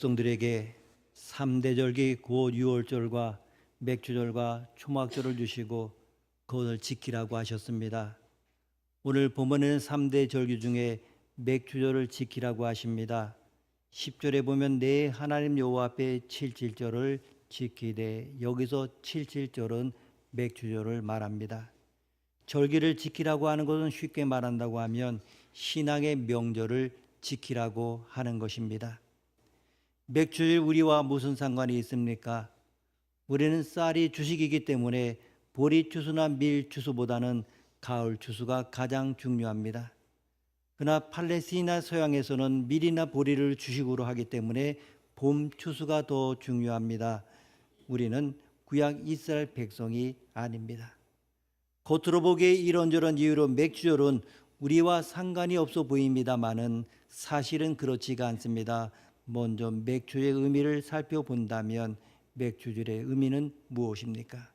백성들에게 3대 절기 곧 유월절과 맥주절과 초막절을 주시고 그것을 지키라고 하셨습니다. 오늘 본문에는 3대 절기 중에 맥주절을 지키라고 하십니다. 10절에 보면 내 하나님 여호와 앞에 칠칠절을 지키되, 여기서 칠칠절은 맥주절을 말합니다. 절기를 지키라고 하는 것은 쉽게 말한다고 하면 신앙의 명절을 지키라고 하는 것입니다. 맥주절 우리와 무슨 상관이 있습니까? 우리는 쌀이 주식이기 때문에 보리 추수나 밀 추수보다는 가을 추수가 가장 중요합니다. 그러나 팔레스티나 서양에서는 밀이나 보리를 주식으로 하기 때문에 봄 추수가 더 중요합니다. 우리는 구약 이스라엘 백성이 아닙니다. 겉으로 보기에 이런저런 이유로 맥주절은 우리와 상관이 없어 보입니다마는 사실은 그렇지가 않습니다. 먼저 맥주의 의미를 살펴본다면 맥주절의 의미는 무엇입니까?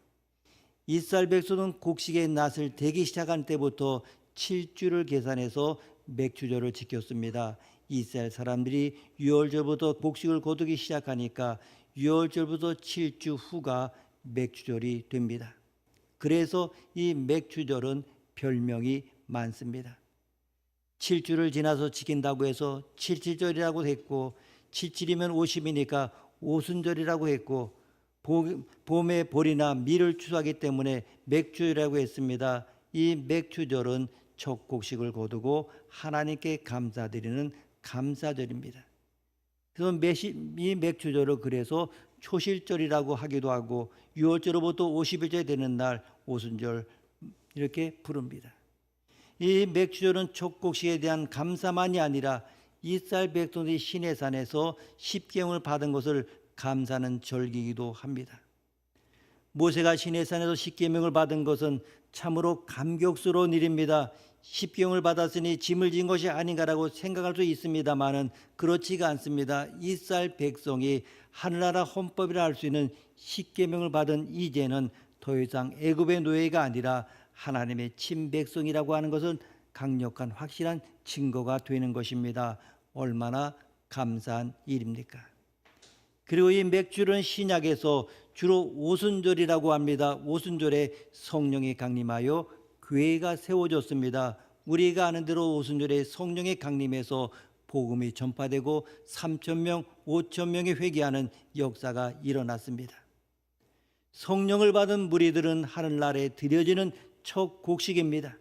이스라엘 백성은 곡식의 낫을 대기 시작한 때부터 7주를 계산해서 맥주절을 지켰습니다. 이스라엘 사람들이 유월절부터 곡식을 거두기 시작하니까 유월절부터 7주 후가 맥주절이 됩니다. 그래서 이 맥주절은 별명이 많습니다. 7주를 지나서 지킨다고 해서 칠칠절이라고 했고, 77이면 50이니까 오순절이라고 했고, 봄에 보리나 밀을 추수하기 때문에 맥주절이라고 했습니다. 이 맥주절은 첫 곡식을 거두고 하나님께 감사드리는 감사절입니다. 그래서 이 맥주절을 그래서 초실절이라고 하기도 하고, 6월절로부터 50일째 되는 날 오순절 이렇게 부릅니다. 이 맥주절은 첫 곡식에 대한 감사만이 아니라 이스라엘 백성들이 시내산에서 십계명을 받은 것을 감사하는 절기이기도 합니다. 모세가 시내산에서 십계명을 받은 것은 참으로 감격스러운 일입니다. 십계명을 받았으니 짐을 진 것이 아닌가라고 생각할 수 있습니다만은 그렇지가 않습니다. 이스라엘 백성이 하늘나라 헌법이라 할 수 있는 십계명을 받은 이제는 더 이상 애굽의 노예가 아니라 하나님의 친백성이라고 하는 것은 강력한 확실한 증거가 되는 것입니다. 얼마나 감사한 일입니까? 그리고 이 맥주절은 신약에서 주로 오순절이라고 합니다. 오순절에 성령이 강림하여 교회가 세워졌습니다. 우리가 아는 대로 오순절에 성령이 강림해서 복음이 전파되고 3,000명, 5,000명이 회개하는 역사가 일어났습니다. 성령을 받은 무리들은 하늘나라에 드려지는 첫 곡식입니다.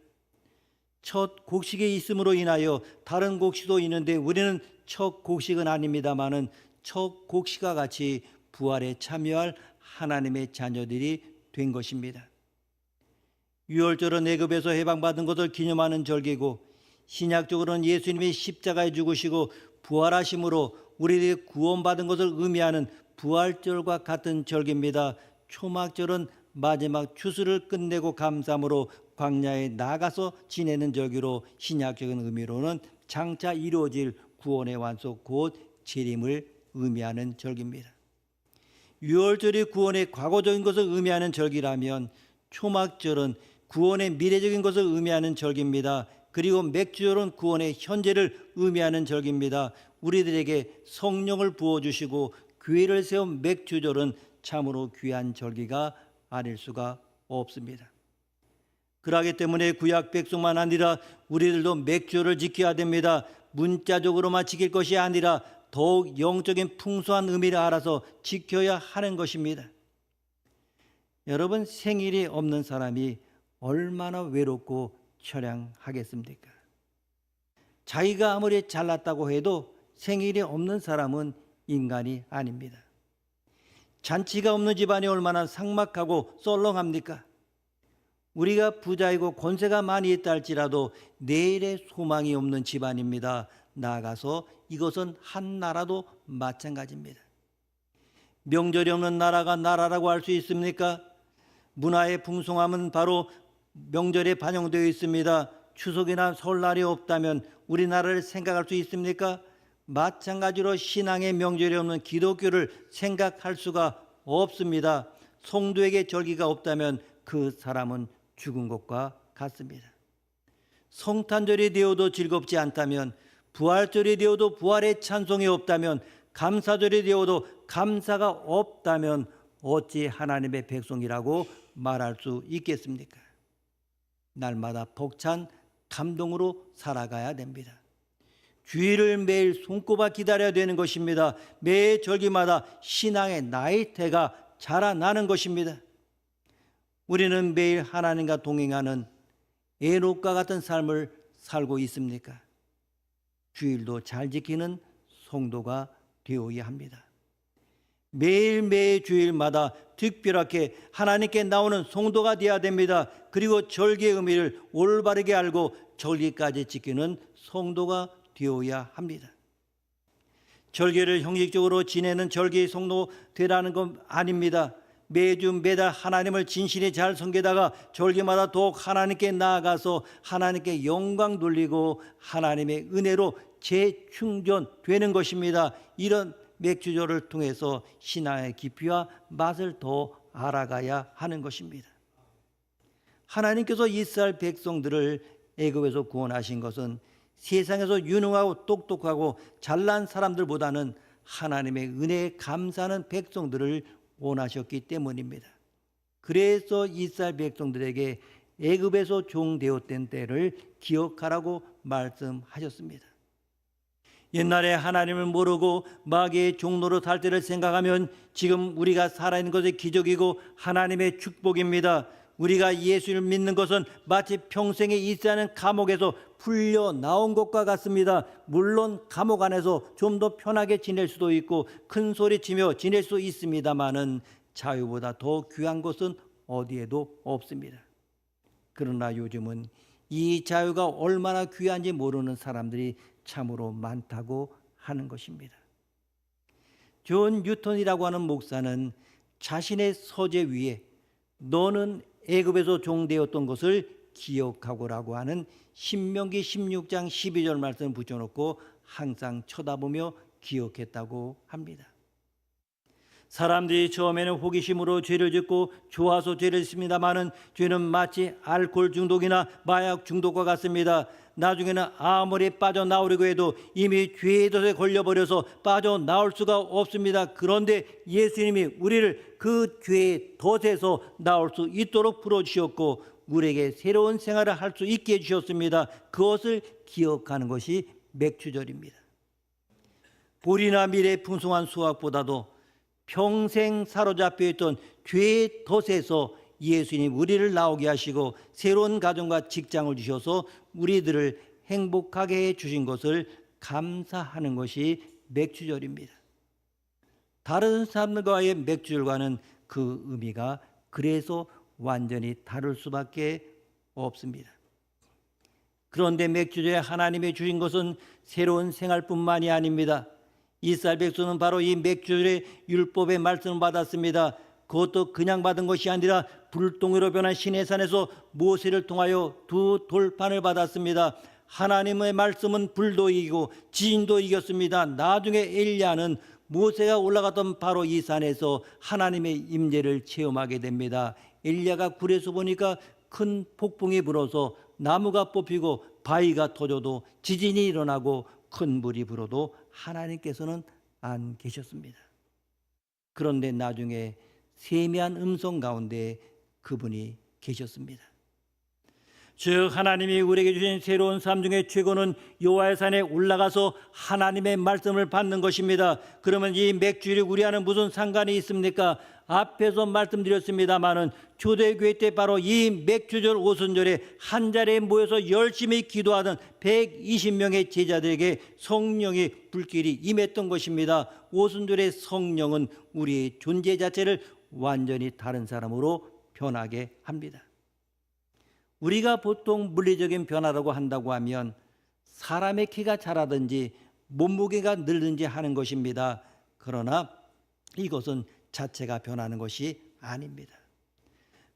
첫 곡식이 있음으로 인하여 다른 곡식도 있는데 우리는 첫 곡식은 아닙니다마는 첫 곡식과 같이 부활에 참여할 하나님의 자녀들이 된 것입니다. 유월절은 애굽에서 해방받은 것을 기념하는 절기고, 신약적으로는 예수님이 십자가에 죽으시고 부활하심으로 우리들이 구원받은 것을 의미하는 부활절과 같은 절기입니다. 초막절은 마지막 추수를 끝내고 감사함으로 광야에 나가서 지내는 절기로, 신약적인 의미로는 장차 이루어질 구원의 완속 곧 재림을 의미하는 절기입니다. 유월절이 구원의 과거적인 것을 의미하는 절기라면 초막절은 구원의 미래적인 것을 의미하는 절기입니다. 그리고 맥주절은 구원의 현재를 의미하는 절기입니다. 우리들에게 성령을 부어주시고 교회를 세운 맥주절은 참으로 귀한 절기가 아닐 수가 없습니다. 그러기 때문에 구약 백성만 아니라 우리들도 맥주절을 지켜야 됩니다. 문자적으로만 지킬 것이 아니라 더욱 영적인 풍성한 의미를 알아서 지켜야 하는 것입니다. 여러분, 생일이 없는 사람이 얼마나 외롭고 처량하겠습니까? 자기가 아무리 잘났다고 해도 생일이 없는 사람은 인간이 아닙니다. 잔치가 없는 집안이 얼마나 삭막하고 썰렁합니까? 우리가 부자이고 권세가 많이 있다 할지라도 내일의 소망이 없는 집안입니다. 나아가서 이것은 한 나라도 마찬가지입니다. 명절이 없는 나라가 나라라고 할 수 있습니까? 문화의 풍성함은 바로 명절에 반영되어 있습니다. 추석이나 설날이 없다면 우리나라를 생각할 수 있습니까? 마찬가지로 신앙의 명절이 없는 기독교를 생각할 수가 없습니다. 성도에게 절기가 없다면 그 사람은 죽은 것과 같습니다. 성탄절이 되어도 즐겁지 않다면, 부활절이 되어도 부활의 찬송이 없다면 감사절이 되어도 감사가 없다면 어찌 하나님의 백성이라고 말할 수 있겠습니까? 날마다 벅찬 감동으로 살아가야 됩니다. 주일을 매일 손꼽아 기다려야 되는 것입니다. 매 절기마다 신앙의 나이테가 자라나는 것입니다. 우리는 매일 하나님과 동행하는 에녹과 같은 삶을 살고 있습니까? 주일도 잘 지키는 성도가 되어야 합니다. 매일매일 주일마다 특별하게 하나님께 나오는 성도가 되어야 됩니다. 그리고 절기의 의미를 올바르게 알고 절기까지 지키는 성도가 되어야 합니다. 절기를 형식적으로 지내는 절기의 성도 되라는 건 아닙니다. 매주 매달 하나님을 진실히 잘 섬기다가 절기마다 더욱 하나님께 나아가서 하나님께 영광 돌리고 하나님의 은혜로 재충전되는 것입니다. 이런 맥주절을 통해서 신앙의 깊이와 맛을 더 알아가야 하는 것입니다. 하나님께서 이스라엘 백성들을 애굽에서 구원하신 것은 세상에서 유능하고 똑똑하고 잘난 사람들보다는 하나님의 은혜에 감사하는 백성들을 원하셨기 때문입니다. 그래서 이스라엘 백성들에게 애굽에서 종되었던 때를 기억하라고 말씀하셨습니다. 옛날에 하나님을 모르고 마귀의 종로로 살 때를 생각하면 지금 우리가 살아있는 것이 기적이고 하나님의 축복입니다. 우리가 예수를 믿는 것은 마치 평생에 있어야 하는 감옥에서 풀려 나온 것과 같습니다. 물론 감옥 안에서 좀 더 편하게 지낼 수도 있고 큰 소리치며 지낼 수 있습니다마는 자유보다 더 귀한 것은 어디에도 없습니다. 그러나 요즘은 이 자유가 얼마나 귀한지 모르는 사람들이 참으로 많다고 하는 것입니다. 존 뉴턴이라고 하는 목사는 자신의 서재 위에 너는 애굽에서 종되었던 것을 기억하고라고 하는 신명기 16장 12절 말씀을 붙여놓고 항상 쳐다보며 기억했다고 합니다. 사람들이 처음에는 호기심으로 죄를 짓고 좋아서 죄를 짓습니다마는 죄는 마치 알코올 중독이나 마약 중독과 같습니다. 나중에는 아무리 빠져나오려고 해도 이미 죄의 덫에 걸려버려서 빠져나올 수가 없습니다. 그런데 예수님이 우리를 그 죄의 덫에서 나올 수 있도록 풀어주셨고 우리에게 새로운 생활을 할 수 있게 해주셨습니다. 그것을 기억하는 것이 맥주절입니다. 보리나 밀의 풍성한 수확보다도 평생 사로잡혀 있던 죄의 덫에서 예수님 우리를 나오게 하시고 새로운 가정과 직장을 주셔서 우리들을 행복하게 해주신 것을 감사하는 것이 맥주절입니다. 다른 사람들과의 맥주절과는 그 의미가 그래서 완전히 다를 수밖에 없습니다. 그런데 맥주절에 하나님이 주신 것은 새로운 생활뿐만이 아닙니다. 이스라엘 백성은 바로 이 맥주절의 율법의 말씀을 받았습니다. 그것도 그냥 받은 것이 아니라 불덩이로 변한 시내산에서 모세를 통하여 두 돌판을 받았습니다. 하나님의 말씀은 불도 이기고 지진도 이겼습니다. 나중에 엘리야는 모세가 올라갔던 바로 이 산에서 하나님의 임재를 체험하게 됩니다. 엘리야가 굴에서 보니까 큰 폭풍이 불어서 나무가 뽑히고 바위가 터져도 지진이 일어나고 큰 물이 불어도 하나님께서는 안 계셨습니다. 그런데 나중에 세미한 음성 가운데 그분이 계셨습니다. 즉 하나님이 우리에게 주신 새로운 삶 중에 최고는 여호와의 산에 올라가서 하나님의 말씀을 받는 것입니다. 그러면 이 맥주일이 우리와는 무슨 상관이 있습니까? 앞에서 말씀드렸습니다마는 초대교회 때 바로 이 맥주절 오순절에 한 자리에 모여서 열심히 기도하던 120명의 제자들에게 성령의 불길이 임했던 것입니다. 오순절의 성령은 우리의 존재 자체를 완전히 다른 사람으로 변하게 합니다. 우리가 보통 물리적인 변화라고 한다고 하면 사람의 키가 자라든지 몸무게가 늘든지 하는 것입니다. 그러나 이것은 자체가 변하는 것이 아닙니다.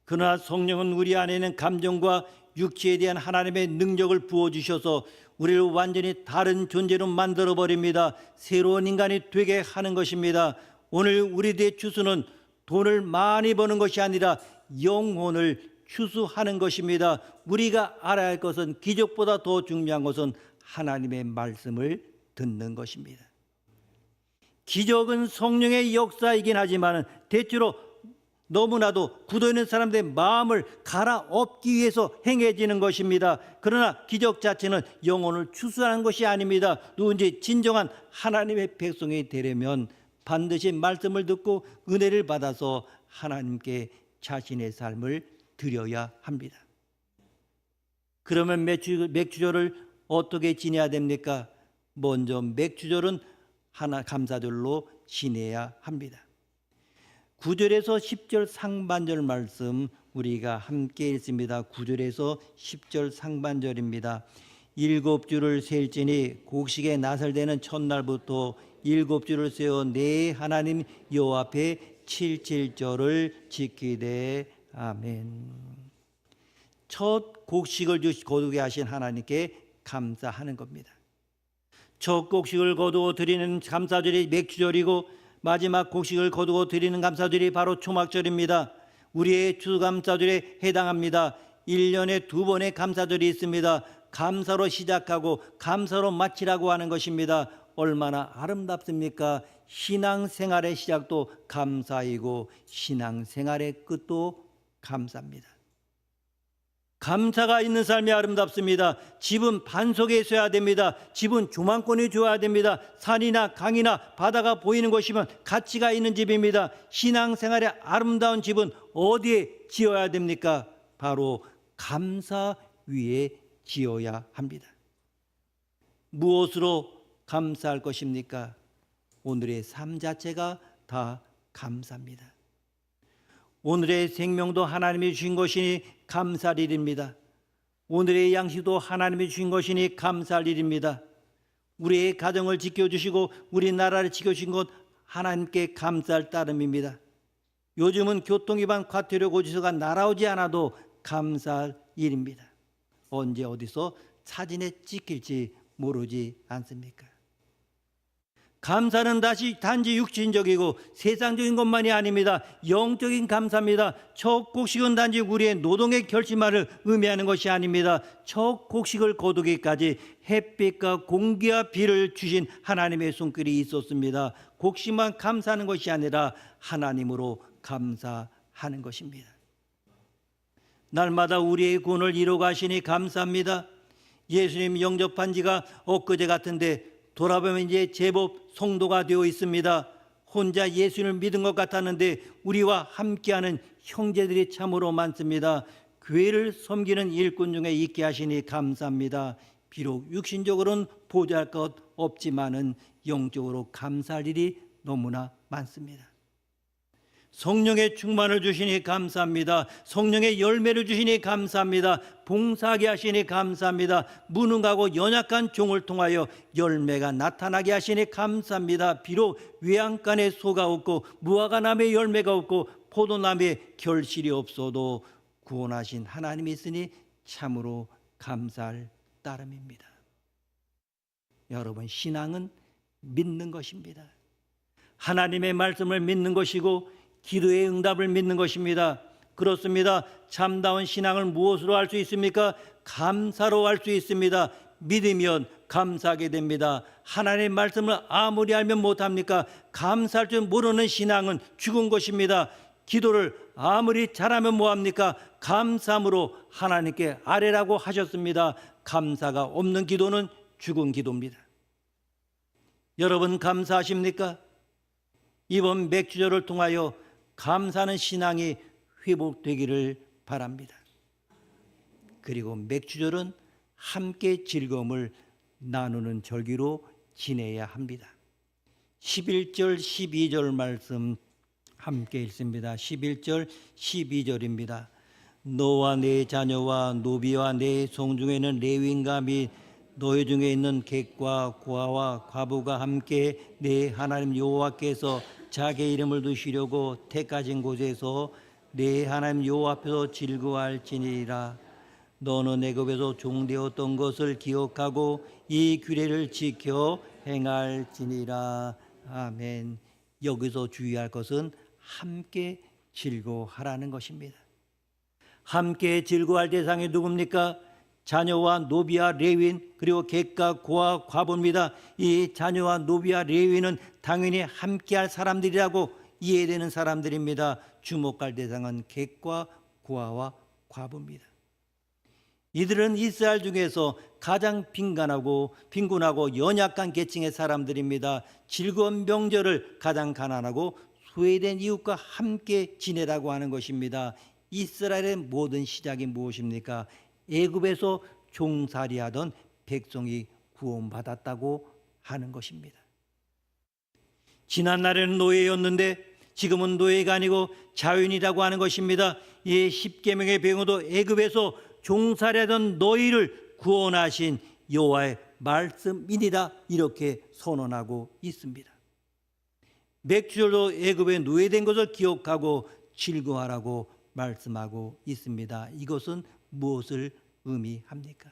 그러나 성령은 우리 안에 있는 감정과 육체에 대한 하나님의 능력을 부어주셔서 우리를 완전히 다른 존재로 만들어버립니다. 새로운 인간이 되게 하는 것입니다. 오늘 우리들의 추수는 돈을 많이 버는 것이 아니라 영혼을 추수하는 것입니다. 우리가 알아야 할 것은 기적보다 더 중요한 것은 하나님의 말씀을 듣는 것입니다. 기적은 성령의 역사이긴 하지만 대체로 너무나도 굳어있는 사람들의 마음을 갈아엎기 위해서 행해지는 것입니다. 그러나 기적 자체는 영혼을 추수하는 것이 아닙니다. 누군지 진정한 하나님의 백성이 되려면 반드시 말씀을 듣고 은혜를 받아서 하나님께 자신의 삶을 드려야 합니다. 그러면 맥주절을 어떻게 지내야 됩니까? 먼저 맥주절은 하나 감사절로 지내야 합니다. 9절에서 10절 상반절 말씀 우리가 함께 읽습니다. 9절에서 10절 상반절입니다. 7주를 셀지니 곡식에 나설되는 첫날부터 7주를 세워 내 하나님 여호와 앞에 77절을 지키되 아멘. 첫 곡식을 거두게 하신 하나님께 감사하는 겁니다. 첫 곡식을 거두어 드리는 감사절이 맥주절이고 마지막 곡식을 거두어 드리는 감사절이 바로 초막절입니다. 우리의 추수감사절에 해당합니다. 1년에 2번의 감사절이 있습니다. 감사로 시작하고 감사로 마치라고 하는 것입니다. 얼마나 아름답습니까? 신앙생활의 시작도 감사이고 신앙생활의 끝도 감사입니다. 감사가 있는 삶이 아름답습니다. 집은 반석에 있어야 됩니다. 집은 조망권이 좋아야 됩니다. 산이나 강이나 바다가 보이는 곳이면 가치가 있는 집입니다. 신앙생활의 아름다운 집은 어디에 지어야 됩니까? 바로 감사 위에 지어야 합니다. 무엇으로 감사할 것입니까? 오늘의 삶 자체가 다 감사입니다. 오늘의 생명도 하나님이 주신 것이니 감사할 일입니다. 오늘의 양식도 하나님이 주신 것이니 감사할 일입니다. 우리의 가정을 지켜주시고 우리나라를 지켜주신 것 하나님께 감사할 따름입니다. 요즘은 교통위반 과태료 고지서가 날아오지 않아도 감사할 일입니다. 언제 어디서 사진에 찍힐지 모르지 않습니까? 감사는 단지 육신적이고 세상적인 것만이 아닙니다. 영적인 감사입니다. 첫 곡식은 단지 우리의 노동의 결실만을 의미하는 것이 아닙니다. 첫 곡식을 거두기까지 햇빛과 공기와 비를 주신 하나님의 손길이 있었습니다. 곡식만 감사하는 것이 아니라 하나님으로 감사하는 것입니다. 날마다 우리의 구원을 이루어 가시니 감사합니다. 예수님 영접한 지가 엊그제 같은데 돌아보면 이제 제법 성도가 되어 있습니다. 혼자 예수를 믿은 것 같았는데 우리와 함께하는 형제들이 참으로 많습니다. 교회를 섬기는 일꾼 중에 있게 하시니 감사합니다. 비록 육신적으로는 보잘것 없지만은 영적으로 감사할 일이 너무나 많습니다. 성령의 충만을 주시니 감사합니다. 성령의 열매를 주시니 감사합니다. 봉사하게 하시니 감사합니다. 무능하고 연약한 종을 통하여 열매가 나타나게 하시니 감사합니다. 비록 외양간에 소가 없고 무화과나무에 열매가 없고 포도나무에 결실이 없어도 구원하신 하나님이 있으니 참으로 감사할 따름입니다. 여러분, 신앙은 믿는 것입니다. 하나님의 말씀을 믿는 것이고 기도의 응답을 믿는 것입니다. 그렇습니다. 참다운 신앙을 무엇으로 할 수 있습니까? 감사로 할 수 있습니다. 믿으면 감사하게 됩니다. 하나님의 말씀을 아무리 알면 못합니까? 감사할 줄 모르는 신앙은 죽은 것입니다. 기도를 아무리 잘하면 뭐합니까? 감사함으로 하나님께 아뢰라고 하셨습니다. 감사가 없는 기도는 죽은 기도입니다. 여러분 감사하십니까? 이번 맥주절을 통하여 감사하는 신앙이 회복되기를 바랍니다. 그리고 맥주절은 함께 즐거움을 나누는 절기로 지내야 합니다. 11절 12절 말씀 함께 읽습니다. 11절 12절입니다. 너와 내 자녀와 노비와 내 성중에는 레위인과 및 너희 중에 있는 객과 고아와 과부가 함께 내 하나님 여호와께서 자기 이름을 두시려고 택하신 곳에서 내 하나님 여호와 앞에서 즐거워할지니라. 너는 애굽에서 종되었던 것을 기억하고 이 규례를 지켜 행할지니라. 아멘. 여기서 주의할 것은 함께 즐거워하라는 것입니다. 함께 즐거워할 대상이 누굽니까? 자녀와 노비와 레위인 그리고 객과 고와 과부입니다. 이 자녀와 노비와 레위인은 당연히 함께할 사람들이라고 이해되는 사람들입니다. 주목할 대상은 객과 고아와 과부입니다. 이들은 이스라엘 중에서 가장 빈곤하고 연약한 계층의 사람들입니다. 즐거운 명절을 가장 가난하고 소외된 이웃과 함께 지내라고 하는 것입니다. 이스라엘의 모든 시작이 무엇입니까? 애굽에서 종살이하던 백성이 구원받았다고 하는 것입니다. 지난날에는 노예였는데 지금은 노예가 아니고 자유인이라고 하는 것입니다. 이 십계명의 배경도 애굽에서 종살이하던 너희를 구원하신 여호와의 말씀이니라 이렇게 선언하고 있습니다. 맥주절도 애굽에 노예된 것을 기억하고 즐거워하라고 말씀하고 있습니다. 이것은 무엇을 의미합니까?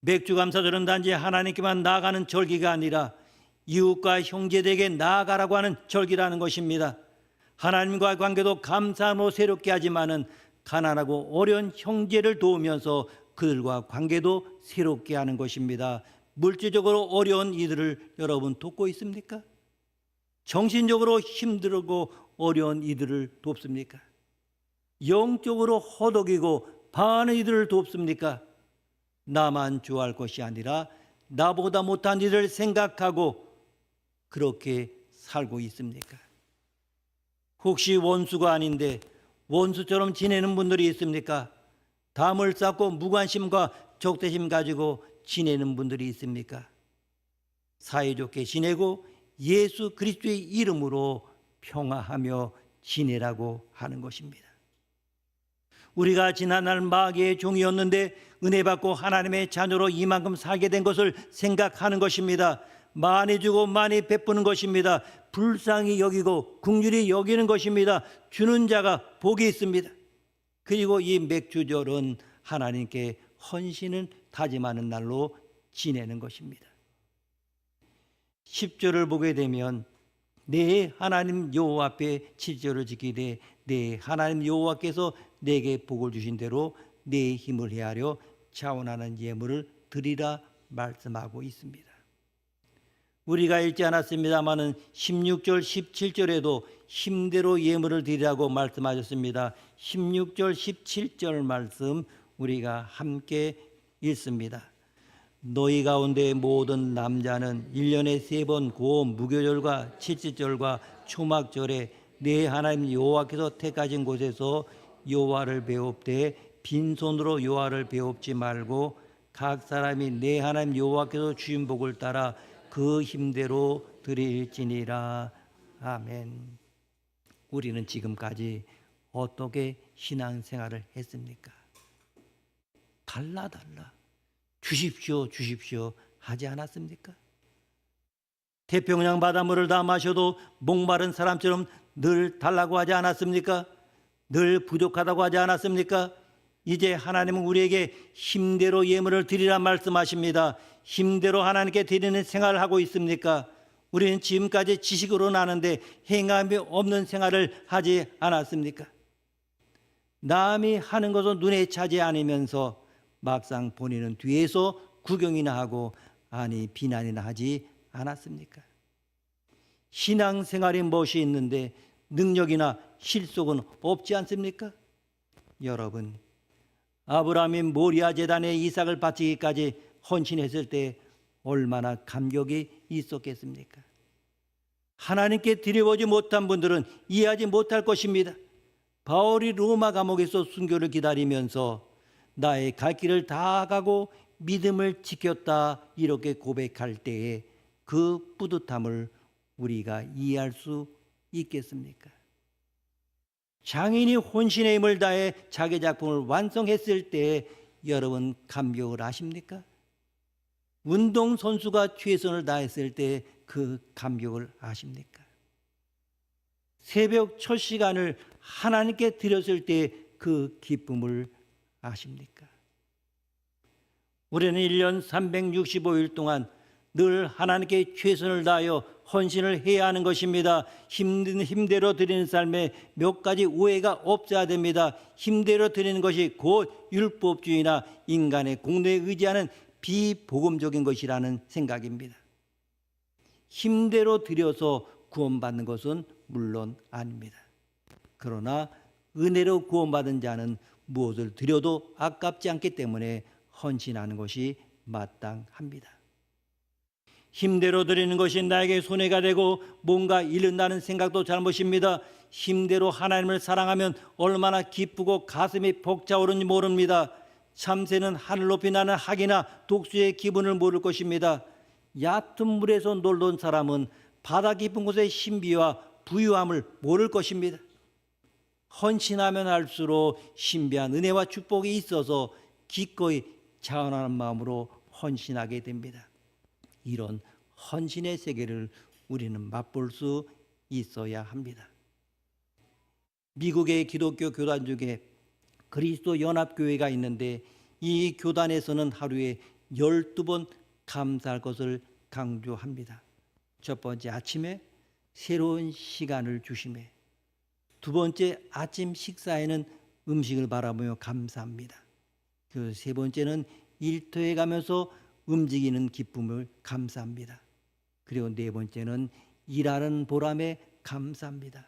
맥주감사절은 단지 하나님께만 나아가는 절기가 아니라 이웃과 형제들에게 나아가라고 하는 절기라는 것입니다. 하나님과의 관계도 감사함으로 새롭게 하지만은 가난하고 어려운 형제를 도우면서 그들과 관계도 새롭게 하는 것입니다. 물질적으로 어려운 이들을 여러분 돕고 있습니까? 정신적으로 힘들고 어려운 이들을 돕습니까? 영적으로 허덕이고 방하는 이들을 돕습니까? 나만 좋아할 것이 아니라 나보다 못한 이들을 생각하고 그렇게 살고 있습니까? 혹시 원수가 아닌데 원수처럼 지내는 분들이 있습니까? 담을 쌓고 무관심과 적대심 가지고 지내는 분들이 있습니까? 사이좋게 지내고 예수 그리스도의 이름으로 평화하며 지내라고 하는 것입니다. 우리가 지난날 마귀의 종이었는데 은혜 받고 하나님의 자녀로 이만큼 살게 된 것을 생각하는 것입니다. 많이 주고 많이 베푸는 것입니다. 불쌍히 여기고 긍휼히 여기는 것입니다. 주는 자가 복이 있습니다. 그리고 이 맥주절은 하나님께 헌신을 다짐하는 날로 지내는 것입니다. 10절을 보게 되면 내 하나님 여호와 앞에 7절을 지키되 내 하나님 여호와께서 내게 복을 주신 대로 내 힘을 헤아려 자원하는 예물을 드리라 말씀하고 있습니다. 우리가 읽지 않았습니다마는 16절 17절에도 힘대로 예물을 드리라고 말씀하셨습니다. 16절 17절 말씀 우리가 함께 읽습니다. 너희 가운데 모든 남자는 1년에 3번 고음 무교절과 칠칠절과 초막절에 내 하나님 여호와께서 택하신 곳에서 여호와를 배웁되 빈손으로 여호와를 배웁지 말고 각 사람이 내 하나님 여호와께서 주신 복을 따라 그 힘대로 드릴지니라. 아멘. 우리는 지금까지 어떻게 신앙생활을 했습니까? 달라 주십시오 하지 않았습니까? 태평양 바닷물을 다 마셔도 목마른 사람처럼 늘 달라고 하지 않았습니까? 늘 부족하다고 하지 않았습니까? 이제 하나님은 우리에게 힘대로 예물을 드리라 말씀하십니다. 힘대로 하나님께 드리는 생활을 하고 있습니까? 우리는 지금까지 지식으로 나는데 행함이 없는 생활을 하지 않았습니까? 남이 하는 것을 눈에 차지 않으면서 막상 본인은 뒤에서 구경이나 하고 아니 비난이나 하지 않았습니까? 신앙생활이 무엇이 있는데 능력이나 실속은 없지 않습니까? 여러분, 아브라함이 모리아 제단에 이삭을 바치기까지 헌신했을 때 얼마나 감격이 있었겠습니까? 하나님께 드려보지 못한 분들은 이해하지 못할 것입니다. 바울이 로마 감옥에서 순교를 기다리면서 나의 갈 길을 다 가고 믿음을 지켰다 이렇게 고백할 때에 그 뿌듯함을 우리가 이해할 수 있겠습니까? 장인이 혼신의 힘을 다해 자기 작품을 완성했을 때 여러분 감격을 하십니까? 운동선수가 최선을 다했을 때 그 감격을 아십니까? 새벽 첫 시간을 하나님께 드렸을 때 그 기쁨을 아십니까? 우리는 1년 365일 동안 늘 하나님께 최선을 다하여 헌신을 해야 하는 것입니다. 힘대로 드리는 삶에 몇 가지 오해가 없어야 됩니다. 힘대로 드리는 것이 곧 율법주의나 인간의 공로에 의지하는 비복음적인 것이라는 생각입니다. 힘대로 드려서 구원받는 것은 물론 아닙니다. 그러나 은혜로 구원받은 자는 무엇을 드려도 아깝지 않기 때문에 헌신하는 것이 마땅합니다. 힘대로 드리는 것이 나에게 손해가 되고 뭔가 잃는다는 생각도 잘못입니다. 힘대로 하나님을 사랑하면 얼마나 기쁘고 가슴이 벅차오르는지 모릅니다. 참새는 하늘 높이 나는 학이나 독수리의 기분을 모를 것입니다. 얕은 물에서 놀던 사람은 바다 깊은 곳의 신비와 부유함을 모를 것입니다. 헌신하면 할수록 신비한 은혜와 축복이 있어서 기꺼이 자원하는 마음으로 헌신하게 됩니다. 이런 헌신의 세계를 우리는 맛볼 수 있어야 합니다. 미국의 기독교 교단 중에 그리스도 연합교회가 있는데 이 교단에서는 하루에 12번 감사할 것을 강조합니다. 첫 번째, 아침에 새로운 시간을 주심에, 두 번째, 아침 식사에는 음식을 바라보며 감사합니다. 그 세 번째는 일터에 가면서 움직이는 기쁨을 감사합니다. 그리고 네 번째는 일하는 보람에 감사합니다.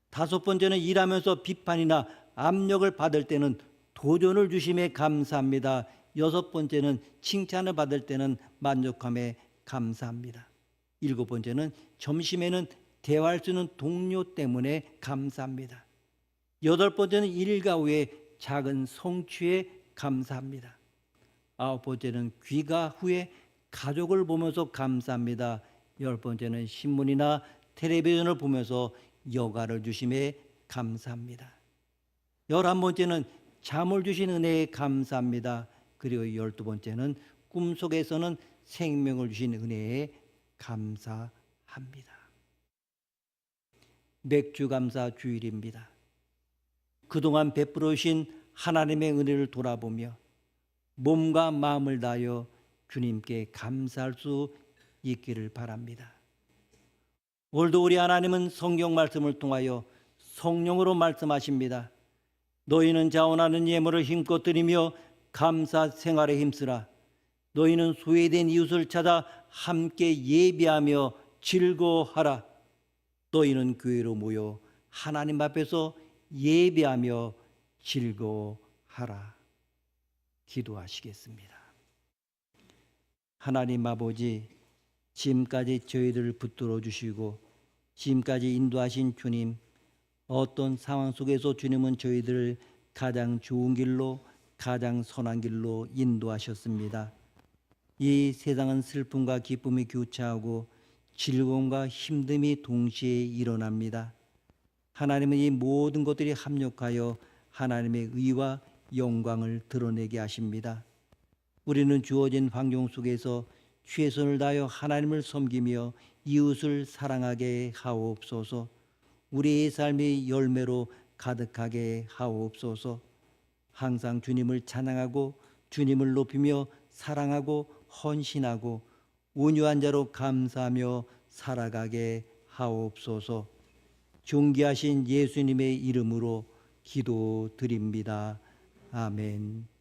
다섯 번째는 일하면서 비판이나 압력을 받을 때는 도전을 주심에 감사합니다. 여섯 번째는 칭찬을 받을 때는 만족함에 감사합니다. 일곱 번째는 점심에는 대화할 수 있는 동료 때문에 감사합니다. 여덟 번째는 일과 후에 작은 성취에 감사합니다. 아홉 번째는 귀가 후에 가족을 보면서 감사합니다. 열 번째는 신문이나 텔레비전을 보면서 여가를 주심에 감사합니다. 11번째는 잠을 주신 은혜에 감사합니다. 그리고 12번째는 꿈속에서는 생명을 주신 은혜에 감사합니다. 맥주감사 주일입니다. 그동안 베풀어 주신 하나님의 은혜를 돌아보며 몸과 마음을 다하여 주님께 감사할 수 있기를 바랍니다. 오늘도 우리 하나님은 성경 말씀을 통하여 성령으로 말씀하십니다. 너희는 자원하는 예물을 힘껏 드리며 감사 생활에 힘쓰라. 너희는 소외된 이웃을 찾아 함께 예배하며 즐거워하라. 너희는 교회로 모여 하나님 앞에서 예배하며 즐거워하라. 기도하시겠습니다. 하나님 아버지, 지금까지 저희들을 붙들어 주시고 지금까지 인도하신 주님, 어떤 상황 속에서 주님은 저희들을 가장 좋은 길로, 가장 선한 길로 인도하셨습니다. 이 세상은 슬픔과 기쁨이 교차하고 즐거움과 힘듦이 동시에 일어납니다. 하나님은 이 모든 것들이 합력하여 하나님의 의와 영광을 드러내게 하십니다. 우리는 주어진 환경 속에서 최선을 다하여 하나님을 섬기며 이웃을 사랑하게 하옵소서. 우리의 삶이 열매로 가득하게 하옵소서. 항상 주님을 찬양하고 주님을 높이며 사랑하고 헌신하고 온유한 자로 감사하며 살아가게 하옵소서. 존귀하신 예수님의 이름으로 기도드립니다. 아멘.